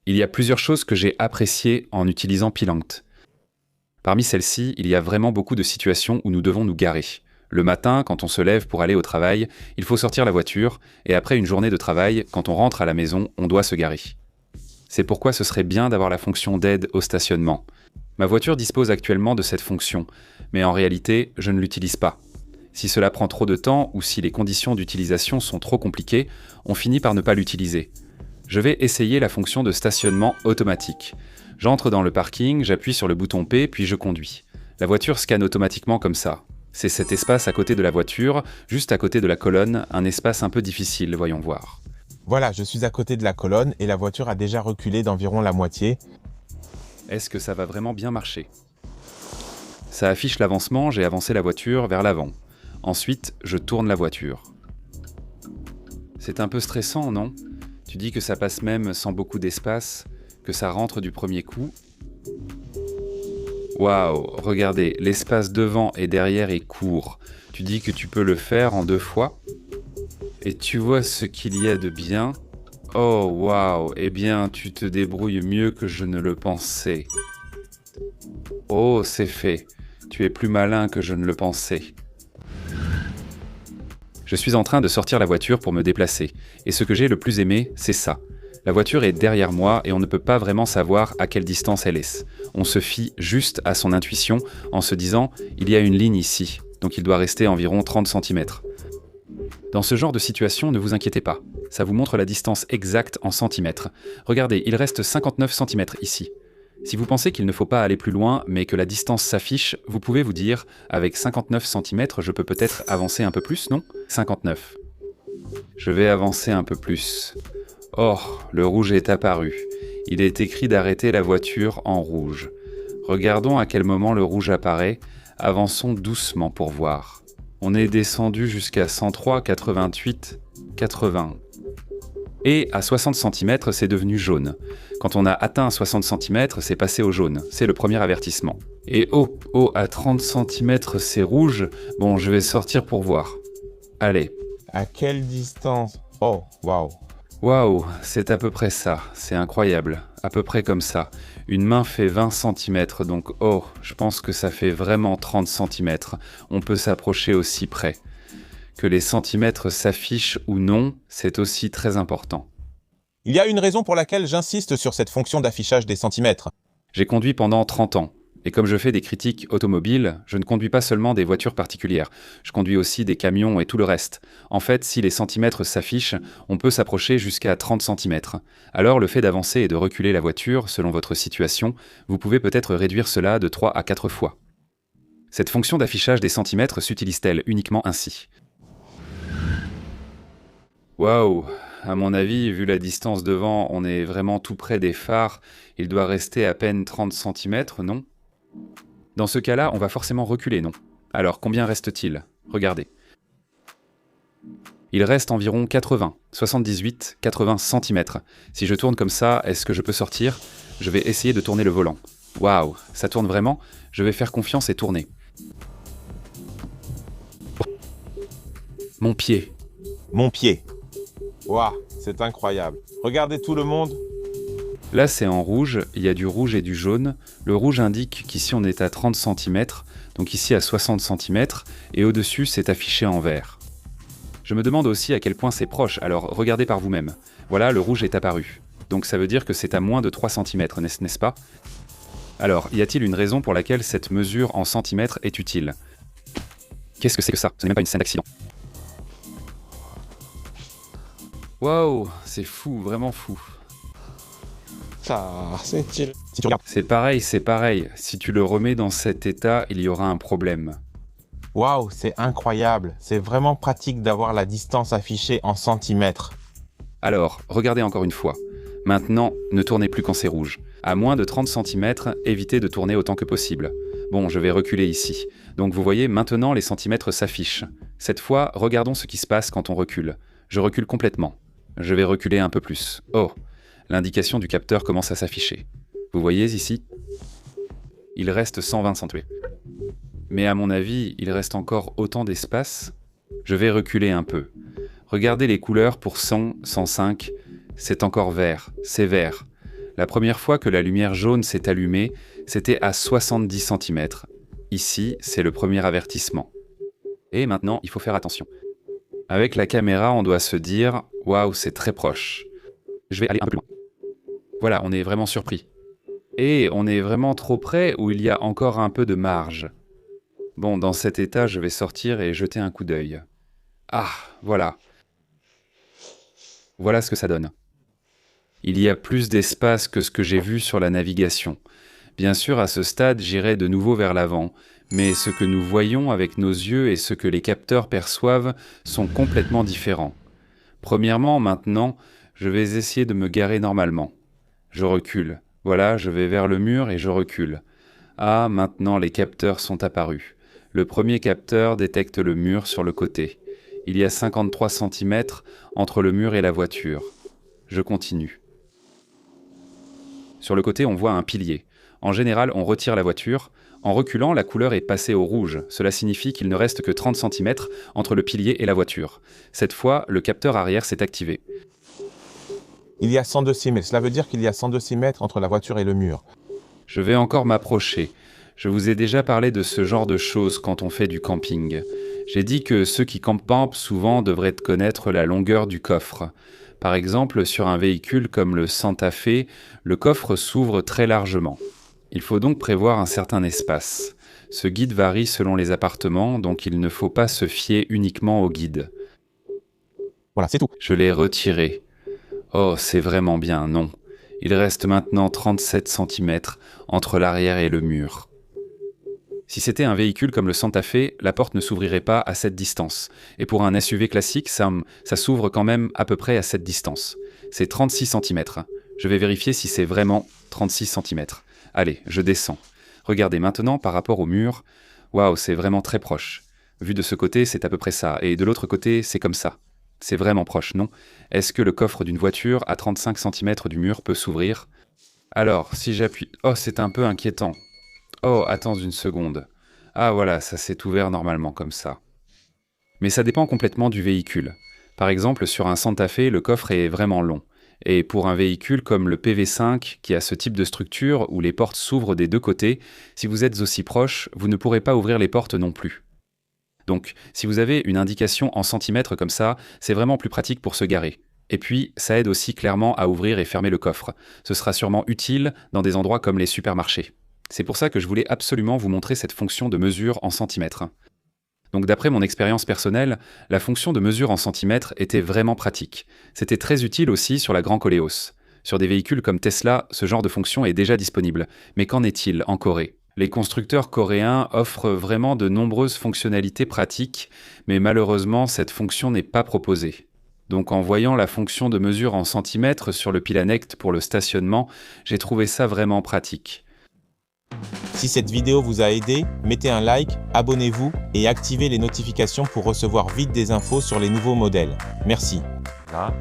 Il y a plusieurs choses que j'ai appréciées en utilisant Pilangt. Parmi celles-ci, il y a vraiment beaucoup de situations où nous devons nous garer. Le matin, quand on se lève pour aller au travail, il faut sortir la voiture, et après une journée de travail, quand on rentre à la maison, on doit se garer. C'est pourquoi ce serait bien d'avoir la fonction d'aide au stationnement. Ma voiture dispose actuellement de cette fonction, mais en réalité, je ne l'utilise pas. Si cela prend trop de temps ou si les conditions d'utilisation sont trop compliquées, on finit par ne pas l'utiliser. Je vais essayer la fonction de stationnement automatique. J'entre dans le parking, j'appuie sur le bouton P, puis je conduis. La voiture scanne automatiquement comme ça. C'est cet espace à côté de la voiture, juste à côté de la colonne, un espace un peu difficile, voyons voir. Voilà, je suis à côté de la colonne et la voiture a déjà reculé d'environ la moitié. Est-ce que ça va vraiment bien marcher? Ça affiche l'avancement, j'ai avancé la voiture vers l'avant. Ensuite, je tourne la voiture. C'est un peu stressant, non? Tu dis que ça passe même sans beaucoup d'espace, que ça rentre du premier coup. Waouh, regardez, l'espace devant et derrière est court. Tu dis que tu peux le faire en 2 fois. Et tu vois ce qu'il y a de bien? Oh waouh, eh bien tu te débrouilles mieux que je ne le pensais. Oh, c'est fait. Tu es plus malin que je ne le pensais. Je suis en train de sortir la voiture pour me déplacer. Et ce que j'ai le plus aimé, c'est ça. La voiture est derrière moi et on ne peut pas vraiment savoir à quelle distance elle est. On se fie juste à son intuition en se disant « il y a une ligne ici, donc il doit rester environ 30 cm ». Dans ce genre de situation, ne vous inquiétez pas. Ça vous montre la distance exacte en centimètres. Regardez, il reste 59 cm ici. Si vous pensez qu'il ne faut pas aller plus loin, mais que la distance s'affiche, vous pouvez vous dire « avec 59 cm, je peux peut-être avancer un peu plus, non ?» 59. Je vais avancer un peu plus. Oh, le rouge est apparu. Il est écrit d'arrêter la voiture en rouge. Regardons à quel moment le rouge apparaît. Avançons doucement pour voir. On est descendu jusqu'à 103, 88, 80. Et à 60 cm, c'est devenu jaune. Quand on a atteint 60 cm, c'est passé au jaune. C'est le premier avertissement. Et oh, à 30 cm, c'est rouge. Bon, je vais sortir pour voir. Allez. À quelle distance? Oh, waouh. Waouh, c'est à peu près ça, c'est incroyable, à peu près comme ça. Une main fait 20 cm, donc oh, je pense que ça fait vraiment 30 cm. On peut s'approcher aussi près. Que les centimètres s'affichent ou non, c'est aussi très important. Il y a une raison pour laquelle j'insiste sur cette fonction d'affichage des centimètres. J'ai conduit pendant 30 ans. Et comme je fais des critiques automobiles, je ne conduis pas seulement des voitures particulières, je conduis aussi des camions et tout le reste. En fait, si les centimètres s'affichent, on peut s'approcher jusqu'à 30 cm. Alors le fait d'avancer et de reculer la voiture, selon votre situation, vous pouvez peut-être réduire cela de 3 à 4 fois. Cette fonction d'affichage des centimètres s'utilise-t-elle uniquement ainsi? Waouh! À mon avis, vu la distance devant, on est vraiment tout près des phares, il doit rester à peine 30 cm, non? Dans ce cas-là, on va forcément reculer, non? Alors, combien reste-t-il? Regardez. Il reste environ 80, 78, 80 cm. Si je tourne comme ça, est-ce que je peux sortir? Je vais essayer de tourner le volant. Waouh, ça tourne vraiment? Je vais faire confiance et tourner. Mon pied. Mon pied. Waouh, c'est incroyable. Regardez tout le monde. Là, c'est en rouge, il y a du rouge et du jaune. Le rouge indique qu'ici, on est à 30 cm, donc ici à 60 cm, et au-dessus, c'est affiché en vert. Je me demande aussi à quel point c'est proche, alors regardez par vous-même. Voilà, le rouge est apparu. Donc ça veut dire que c'est à moins de 3 cm, n'est-ce pas? Alors, y a-t-il une raison pour laquelle cette mesure en centimètres est utile? Qu'est-ce que c'est que ça? Ce n'est même pas une scène d'accident. Waouh, c'est fou, vraiment fou. Ça, c'est-il... Si tu regardes. C'est pareil. Si tu le remets dans cet état, il y aura un problème. Waouh, c'est incroyable. C'est vraiment pratique d'avoir la distance affichée en centimètres. Alors, regardez encore une fois. Maintenant, ne tournez plus quand c'est rouge. À moins de 30 cm, évitez de tourner autant que possible. Bon, je vais reculer ici. Donc vous voyez, maintenant les centimètres s'affichent. Cette fois, regardons ce qui se passe quand on recule. Je recule complètement. Je vais reculer un peu plus. Oh, l'indication du capteur commence à s'afficher. Vous voyez ici? Il reste 120 cm. Mais à mon avis, il reste encore autant d'espace. Je vais reculer un peu. Regardez les couleurs pour 100, 105. C'est encore vert, c'est vert. La première fois que la lumière jaune s'est allumée, c'était à 70 cm. Ici, c'est le premier avertissement. Et maintenant, il faut faire attention. Avec la caméra, on doit se dire « Waouh, c'est très proche ». Je vais aller un peu plus loin. Voilà, on est vraiment surpris. Et on est vraiment trop près où il y a encore un peu de marge. Bon, dans cet état, je vais sortir et jeter un coup d'œil. Ah, voilà. Voilà ce que ça donne. Il y a plus d'espace que ce que j'ai vu sur la navigation. Bien sûr, à ce stade, j'irai de nouveau vers l'avant, mais ce que nous voyons avec nos yeux et ce que les capteurs perçoivent sont complètement différents. Premièrement, maintenant, je vais essayer de me garer normalement. Je recule. Voilà, je vais vers le mur et je recule. Ah, maintenant les capteurs sont apparus. Le premier capteur détecte le mur sur le côté. Il y a 53 cm entre le mur et la voiture. Je continue. Sur le côté, on voit un pilier. En général, on retire la voiture. En reculant, la couleur est passée au rouge. Cela signifie qu'il ne reste que 30 cm entre le pilier et la voiture. Cette fois, le capteur arrière s'est activé. Il y a 102 cm. Cela veut dire qu'il y a 102 cm entre la voiture et le mur. Je vais encore m'approcher. Je vous ai déjà parlé de ce genre de choses quand on fait du camping. J'ai dit que ceux qui campent souvent devraient connaître la longueur du coffre. Par exemple, sur un véhicule comme le Santa Fe, le coffre s'ouvre très largement. Il faut donc prévoir un certain espace. Ce guide varie selon les appartements, donc il ne faut pas se fier uniquement au guide. Voilà, c'est tout. Je l'ai retiré. Oh, c'est vraiment bien, non. Il reste maintenant 37 cm entre l'arrière et le mur. Si c'était un véhicule comme le Santa Fe, la porte ne s'ouvrirait pas à cette distance. Et pour un SUV classique, ça s'ouvre quand même à peu près à cette distance. C'est 36 cm. Je vais vérifier si c'est vraiment 36 cm. Allez, je descends. Regardez maintenant par rapport au mur. Waouh, c'est vraiment très proche. Vu de ce côté, c'est à peu près ça. Et de l'autre côté, c'est comme ça. C'est vraiment proche, non? Est-ce que le coffre d'une voiture à 35 cm du mur peut s'ouvrir? Alors, si j'appuie... Oh, c'est un peu inquiétant. Oh, attends une seconde. Ah voilà, ça s'est ouvert normalement comme ça. Mais ça dépend complètement du véhicule. Par exemple, sur un Santa Fe, le coffre est vraiment long. Et pour un véhicule comme le PV5, qui a ce type de structure où les portes s'ouvrent des deux côtés, si vous êtes aussi proche, vous ne pourrez pas ouvrir les portes non plus. Donc, si vous avez une indication en centimètres comme ça, c'est vraiment plus pratique pour se garer. Et puis, ça aide aussi clairement à ouvrir et fermer le coffre. Ce sera sûrement utile dans des endroits comme les supermarchés. C'est pour ça que je voulais absolument vous montrer cette fonction de mesure en centimètres. Donc d'après mon expérience personnelle, la fonction de mesure en centimètres était vraiment pratique. C'était très utile aussi sur la Grand Koleos. Sur des véhicules comme Tesla, ce genre de fonction est déjà disponible. Mais qu'en est-il en Corée ? Les constructeurs coréens offrent vraiment de nombreuses fonctionnalités pratiques, mais malheureusement cette fonction n'est pas proposée. Donc en voyant la fonction de mesure en centimètres sur le Pilanect pour le stationnement, j'ai trouvé ça vraiment pratique. Si cette vidéo vous a aidé, mettez un like, abonnez-vous et activez les notifications pour recevoir vite des infos sur les nouveaux modèles. Merci. Là,